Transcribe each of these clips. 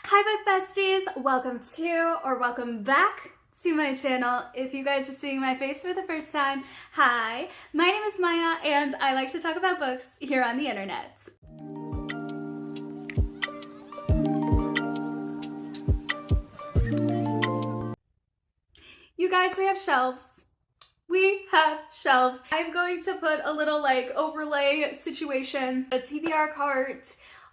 Hi book besties, welcome to or welcome back to my channel. If you guys are seeing my face for the first time, hi, my name is Maya and I like to talk about books here on the internet. You guys, we have shelves. We have shelves. I'm going to put a little overlay situation, a TBR cart,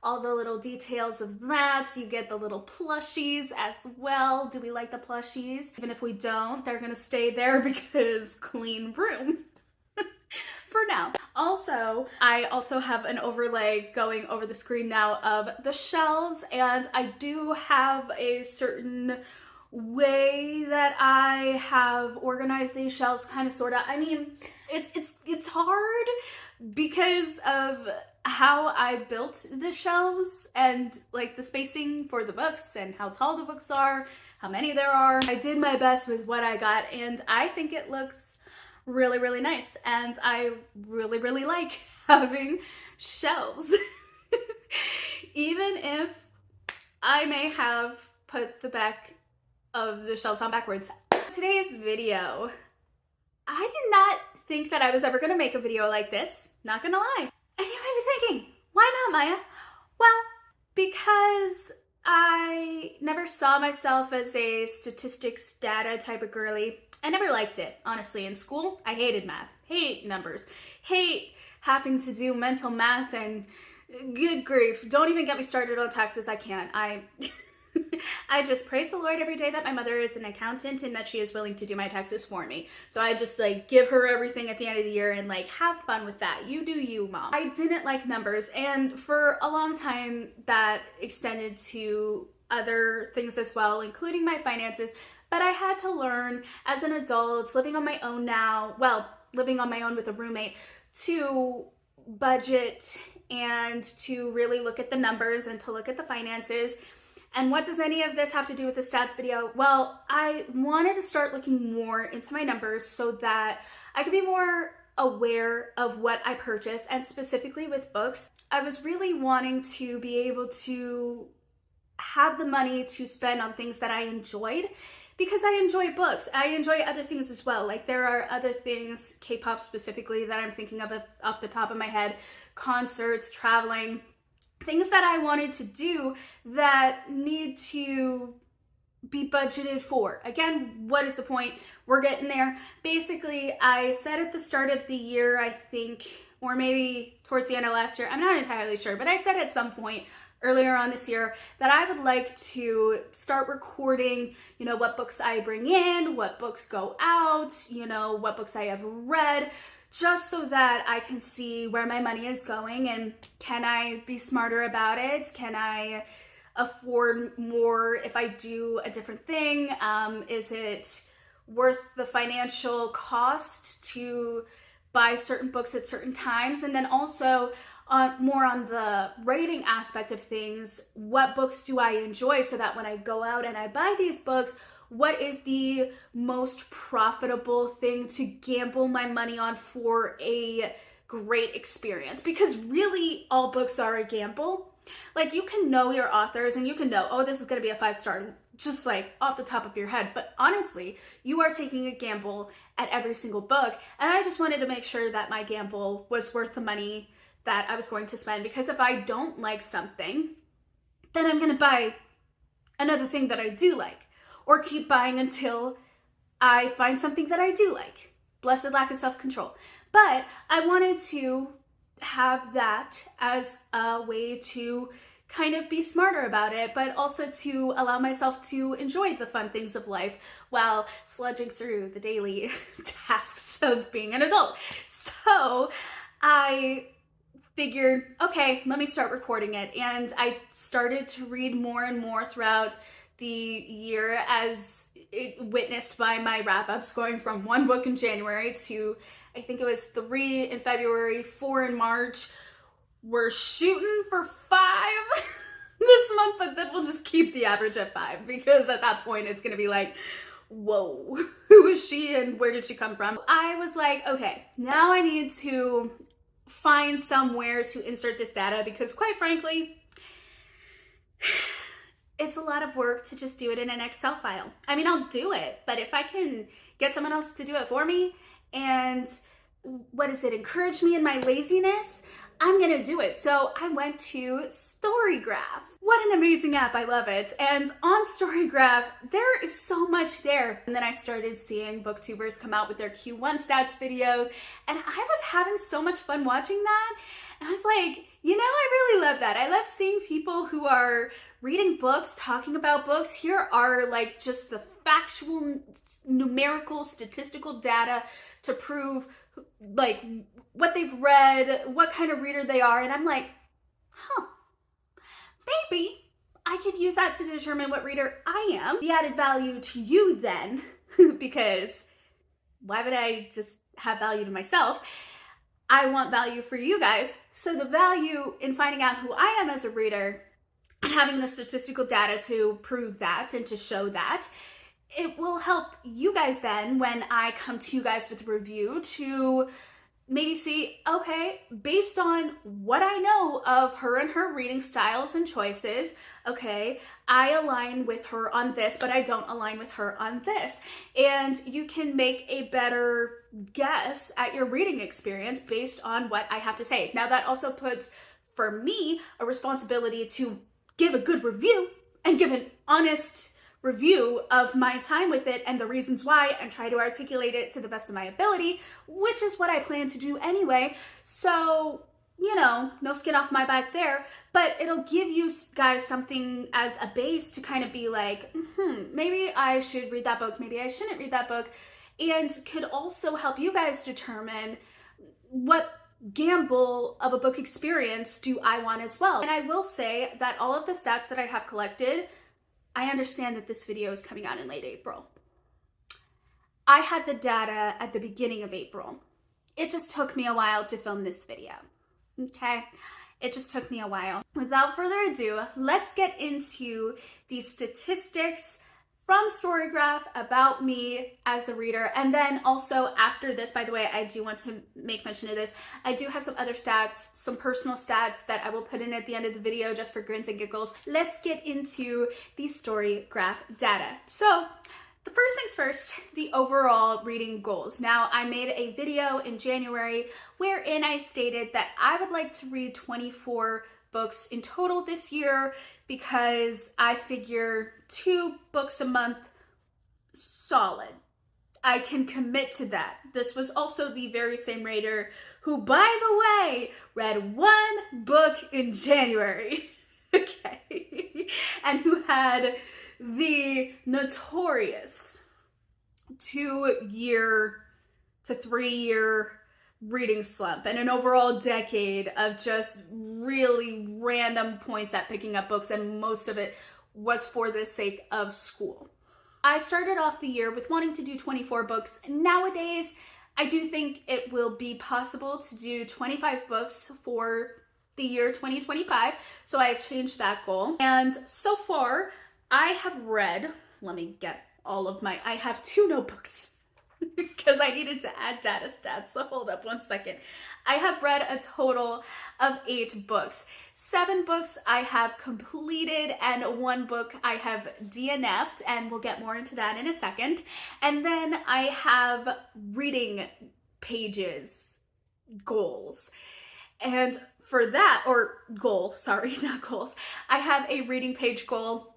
all the little details of that. You get the little plushies as well. Do we like the plushies? Even if we don't, they're gonna stay there because clean room. For now. Also, I also have an overlay going over the screen now of the shelves, and I do have a certain way that I have organized these shelves, kind of sorta. I mean, it's hard because of how I built the shelves and like the spacing for the books and how tall the books are, how many there are. I did my best with what I got and I think it looks really, really nice, and I really, really like having shelves. Even if I may have put the back of the shelves on backwards. Today's video, I did not think that I was ever gonna make a video like this, not gonna lie. And you might be thinking, why not, Maya? Well, because I never saw myself as a statistics data type of girly. I never liked it, honestly. In school, I hated math, hate numbers, hate having to do mental math, and good grief, don't even get me started on taxes. I can't. I just praise the Lord every day that my mother is an accountant and that she is willing to do my taxes for me. So I just give her everything at the end of the year and have fun with that. You do you, mom. I didn't like numbers, and for a long time that extended to other things as well, including my finances. But I had to learn as an adult, living on my own now, well, living on my own with a roommate, to budget and to really look at the numbers and to look at the finances. And what does any of this have to do with the stats video? Well, I wanted to start looking more into my numbers so that I could be more aware of what I purchase, and specifically with books. I was really wanting to be able to have the money to spend on things that I enjoyed, because I enjoy books. I enjoy other things as well. There are other things, K-pop specifically, that I'm thinking of off the top of my head, concerts, traveling, things that I wanted to do that need to be budgeted for. Again, what is the point? We're getting there. Basically, I said at the start of the year, I think, or maybe towards the end of last year, I'm not entirely sure, but I said at some point earlier on this year that I would like to start recording, what books I bring in, what books go out, what books I have read, just so that I can see where my money is going and can I be smarter about it? Can I afford more if I do a different thing? Is it worth the financial cost to buy certain books at certain times? And then also more on the rating aspect of things, what books do I enjoy so that when I go out and I buy these books, what is the most profitable thing to gamble my money on for a great experience? Because really, all books are a gamble. You can know your authors and you can know, oh, this is going to be a 5-star, just off the top of your head. But honestly, you are taking a gamble at every single book. And I just wanted to make sure that my gamble was worth the money that I was going to spend. Because if I don't like something, then I'm going to buy another thing that I do like, or keep buying until I find something that I do like. Blessed lack of self-control. But I wanted to have that as a way to kind of be smarter about it, but also to allow myself to enjoy the fun things of life while sludging through the daily tasks of being an adult. So I figured, okay, let me start recording it. And I started to read more and more throughout the year, as it witnessed by my wrap-ups, going from 1 book in January to, I think it was 3 in February, 4 in March. We're shooting for 5 this month, but then we'll just keep the average at 5, because at that point it's gonna be whoa, who is she and where did she come from? I was like, okay, now I need to find somewhere to insert this data, because quite frankly, it's a lot of work to just do it in an Excel file. I mean, I'll do it, but if I can get someone else to do it for me and encourage me in my laziness, I'm gonna do it. So I went to Storygraph. What an amazing app, I love it. And on Storygraph, there is so much there. And then I started seeing booktubers come out with their Q1 stats videos, and I was having so much fun watching that. And I was like, you know, I really love that. I love seeing people who are reading books, talking about books. Here are like just the factual, numerical, statistical data to prove like what they've read, what kind of reader they are. And I'm like, huh, maybe I could use that to determine what reader I am. The added value to you then, because why would I just have value to myself? I want value for you guys. So the value in finding out who I am as a reader and having the statistical data to prove that and to show that, it will help you guys then when I come to you guys with a review to maybe see, okay, based on what I know of her and her reading styles and choices, okay, I align with her on this, but I don't align with her on this. And you can make a better guess at your reading experience based on what I have to say. Now that also puts, for me, a responsibility to give a good review and give an honest review of my time with it and the reasons why, and try to articulate it to the best of my ability, which is what I plan to do anyway. So, you know, no skin off my back there, but it'll give you guys something as a base to kind of be like, maybe I should read that book, maybe I shouldn't read that book, and could also help you guys determine what gamble of a book experience do I want as well. And I will say that all of the stats that I have collected, I understand that this video is coming out in late April. I had the data at the beginning of April. It just took me a while to film this video, okay? It just took me a while. Without further ado, let's get into the statistics from Storygraph about me as a reader. And then also after this, by the way, I do want to make mention of this, I do have some other stats, some personal stats that I will put in at the end of the video just for grins and giggles. Let's get into the Storygraph data. So the first things first, the overall reading goals. Now, I made a video in January wherein I stated that I would like to read 24 books in total this year because I figure 2 books a month solid. I can commit to that. This was also the very same reader who, by the way, read 1 book in January, okay, and who had the notorious 2-year to 3-year reading slump and an overall decade of just really random points at picking up books, and most of it was for the sake of school. I started off the year with wanting to do 24 books. Nowadays, I do think it will be possible to do 25 books for the year 2025, so I have changed that goal. And so far, I have read, let me get all of my, I have 2 notebooks because I needed to add data stats, so hold up one second. I have read a total of 8 books. 7 books I have completed and 1 book I have DNF'd, and we'll get more into that in a second. And then I have reading pages goals. And for that, or goal, sorry, not goals, I have a reading page goal,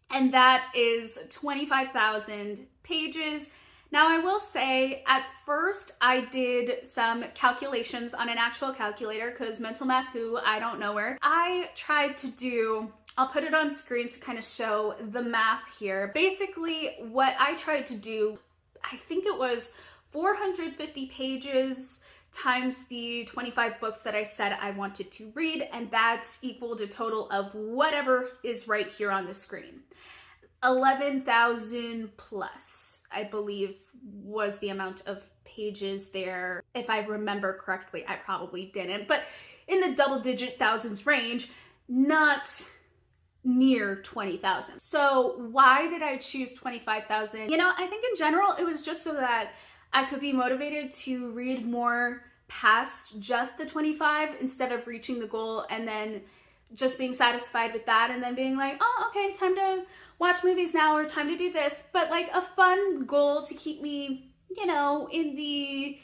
and that is 25,000 pages. Now, I will say, at first, I did some calculations on an actual calculator, because mental math who, I don't know where. I tried to do, I'll put it on screen to kind of show the math here. Basically, what I tried to do, I think it was 450 pages times the 25 books that I said I wanted to read, and that's equaled a total of whatever is right here on the screen. 11,000 plus, I believe, was the amount of pages there. If I remember correctly, I probably didn't, but in the double-digit thousands range, not near 20,000. So why did I choose 25,000? You know, I think in general, it was just so that I could be motivated to read more past just the 25 instead of reaching the goal and then just being satisfied with that and then being like, oh, okay, time to watch movies now or time to do this. But like a fun goal to keep me, you know, in the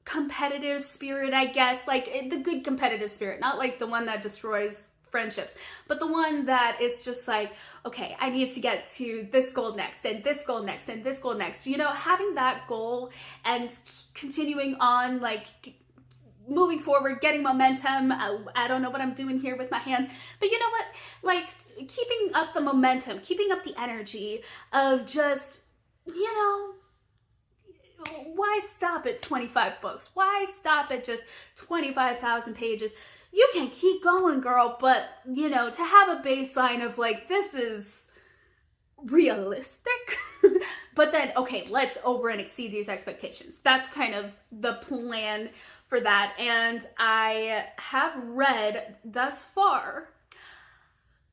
competitive spirit, I guess, like the good competitive spirit, not like the one that destroys friendships, but the one that is just like, okay, I need to get to this goal next and this goal next and this goal next, you know, having that goal and continuing on, like moving forward, getting momentum. I don't know what I'm doing here with my hands, but you know what, like keeping up the momentum, keeping up the energy of just, you know, why stop at 25 books? Why stop at just 25,000 pages? You can keep going, girl, but, you know, to have a baseline of like, this is realistic, but then, okay, let's over and exceed these expectations. That's kind of the plan for that. And I have read thus far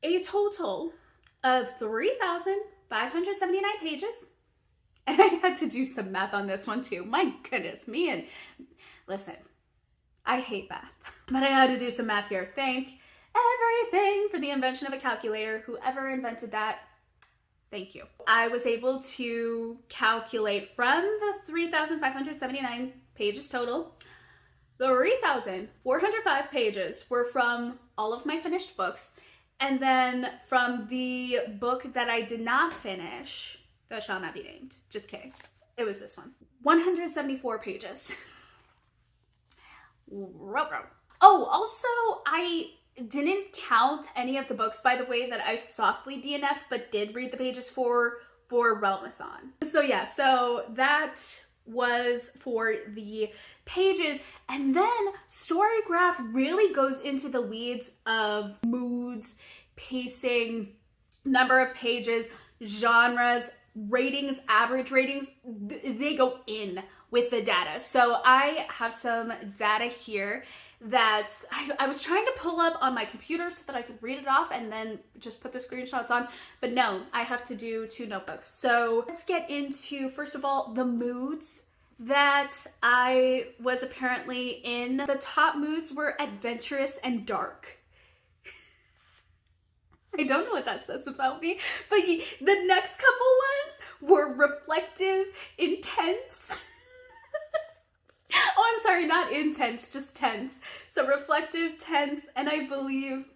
a total of 3,579 pages. And I had to do some math on this one too. My goodness, me and listen, I hate math, but I had to do some math here. Thank everything for the invention of a calculator. Whoever invented that, thank you. I was able to calculate from the 3,579 pages total, 3,405 pages were from all of my finished books. And then from the book that I did not finish, that shall not be named. Just kidding. It was this one. 174 pages. Oh, also, I didn't count any of the books, by the way, that I softly DNF'd, but did read the pages for Realmathon. So yeah, so that was for the pages. And then Storygraph really goes into the weeds of moods, pacing, number of pages, genres, ratings, average ratings. They go in with the data. So I have some data here that I was trying to pull up on my computer so that I could read it off and then just put the screenshots on, but no, I have to do 2 notebooks. So let's get into, first of all, the moods that I was apparently in. The top moods were adventurous and dark. I don't know what that says about me, but the next couple ones were reflective, intense. Oh, I'm sorry, not intense, just tense. So reflective, tense, and I believe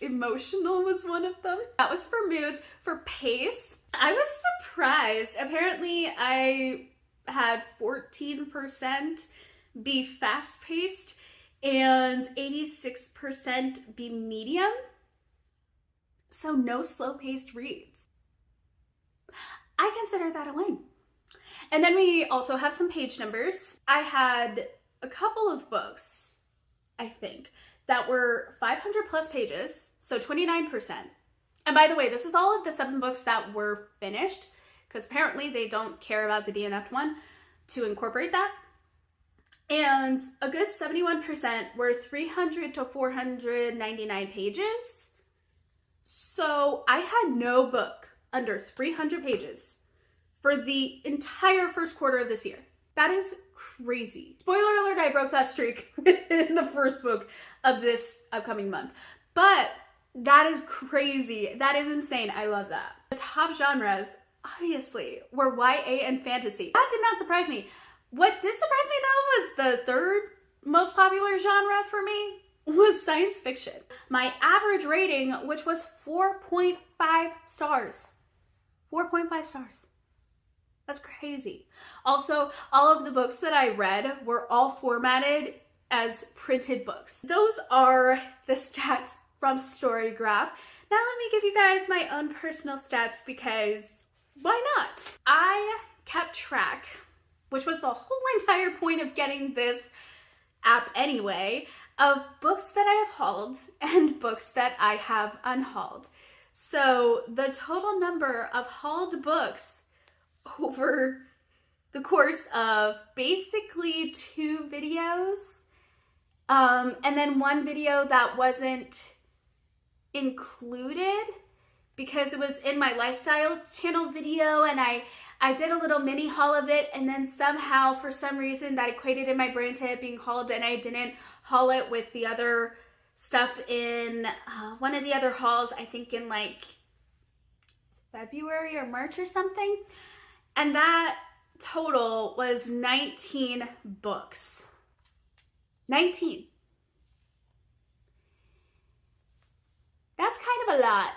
emotional was one of them. That was for moods. For pace, I was surprised. Apparently I had 14% be fast-paced and 86% be medium. So no slow-paced reads. I consider that a win. And then we also have some page numbers. I had a couple of books, I think, that were 500 plus pages, so 29%. And by the way, this is all of the 7 books that were finished, because apparently they don't care about the DNF'd one to incorporate that. And a good 71% were 300 to 499 pages. So I had no book under 300 pages for the entire first quarter of this year. That is crazy. Spoiler alert, I broke that streak within the first book of this upcoming month. But that is crazy. That is insane. I love that. The top genres, obviously, were YA and fantasy. That did not surprise me. What did surprise me though was the third most popular genre for me was science fiction. My average rating, which was 4.5 stars. 4.5 stars. That's crazy. Also, all of the books that I read were all formatted as printed books. Those are the stats from Storygraph. Now let me give you guys my own personal stats because why not? I kept track, which was the whole entire point of getting this app anyway, of books that I have hauled and books that I have unhauled. So the total number of hauled books over the course of basically 2 videos, and then 1 video that wasn't included because it was in my lifestyle channel video and I did a little mini haul of it, and then somehow for some reason that equated in my brain to it being hauled and I didn't haul it with the other stuff in one of the other hauls, I think in like February or March or something. And that total was 19 books. 19. That's kind of a lot.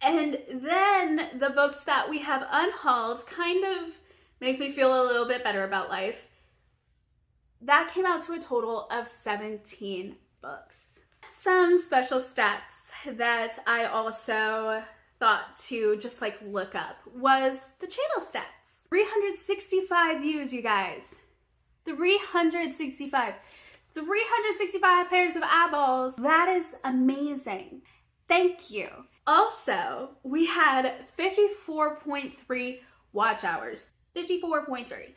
And then the books that we have unhauled kind of make me feel a little bit better about life. That came out to a total of 17 books. Some special stats that I also thought to just like look up was the channel stats. 365 views, you guys. 365. 365 pairs of eyeballs. That is amazing. Thank you. Also, we had 54.3 watch hours. 54.3.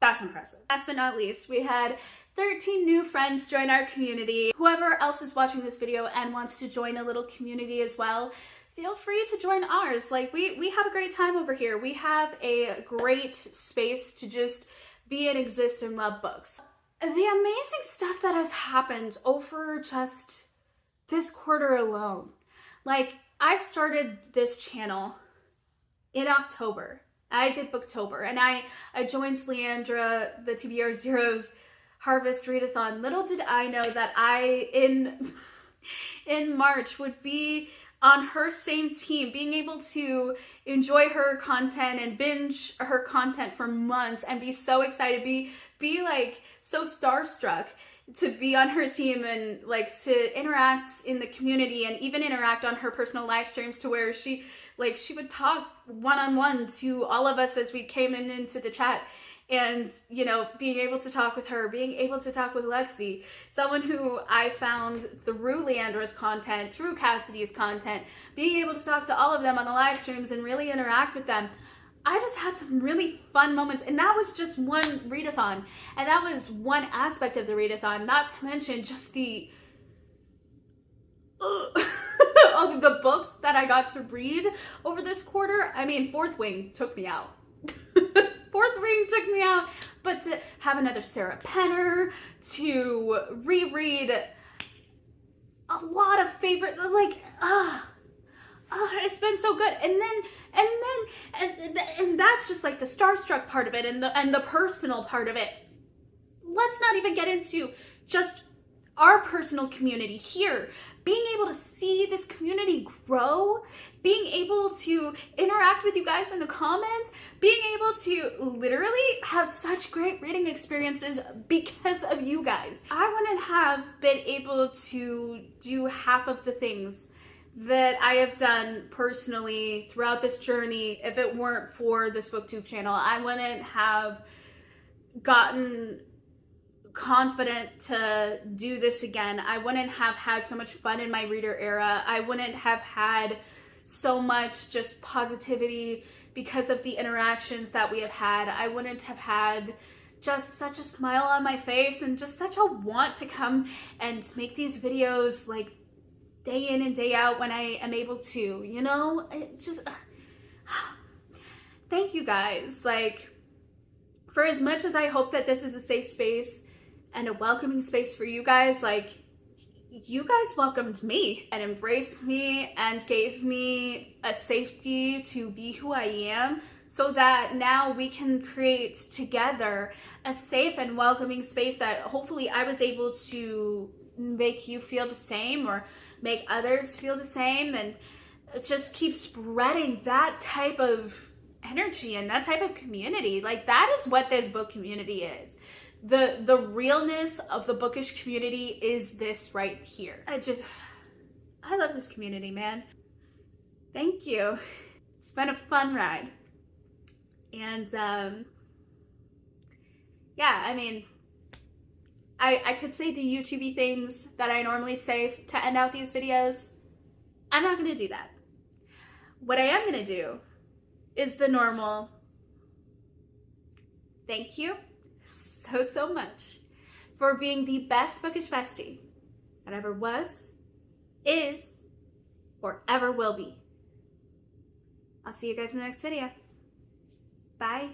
That's impressive. Last but not least, we had 13 new friends join our community. Whoever else is watching this video and wants to join a little community as well, feel free to join ours. Like, we have a great time over here. We have a great space to just be and exist and love books. The amazing stuff that has happened over just this quarter alone. Like, I started this channel in October. I did Booktober, and I joined Leandra, the TBR Zeros Harvest Readathon. Little did I know that I, in March, would be on her same team, being able to enjoy her content and binge her content for months and be so excited, be like so starstruck to be on her team and like to interact in the community and even interact on her personal live streams, to where she would talk one-on-one to all of us as we came into the chat. And, you know, being able to talk with her, being able to talk with Lexi, someone who I found through Leandra's content, through Cassidy's content, being able to talk to all of them on the live streams and really interact with them. I just had some really fun moments, and that was just one readathon, and that was one aspect of the readathon, not to mention just the of the books that I got to read over this quarter. I mean, Fourth Wing took me out. Fourth Wing took me out, but to have another Sarah Penner, to reread a lot of favorite, like, it's been so good. And that's just like the starstruck part of it, and the personal part of it. Let's not even get into just our personal community here. Being able to see this community grow, being able to interact with you guys in the comments, being able to literally have such great reading experiences because of you guys. I wouldn't have been able to do half of the things that I have done personally throughout this journey if it weren't for this BookTube channel. I wouldn't have gotten confident to do this again. I wouldn't have had so much fun in my reader era. I wouldn't have had so much just positivity because of the interactions that we have had. I wouldn't have had just such a smile on my face and just such a want to come and make these videos like day in and day out when I am able to, you know? It just thank you guys. Like, for as much as I hope that this is a safe space and a welcoming space for you guys, like, you guys welcomed me and embraced me and gave me a safety to be who I am, so that now we can create together a safe and welcoming space that hopefully I was able to make you feel the same or make others feel the same, and just keep spreading that type of energy and that type of community. Like, that is what this book community is. The realness of the bookish community is this right here. I love this community, man. Thank you. It's been a fun ride. And yeah, I mean, I could say the YouTubey things that I normally say to end out these videos. I'm not gonna do that. What I am gonna do is the normal thank you so much for being the best bookish bestie that ever was, is, or ever will be. I'll see you guys in the next video. Bye.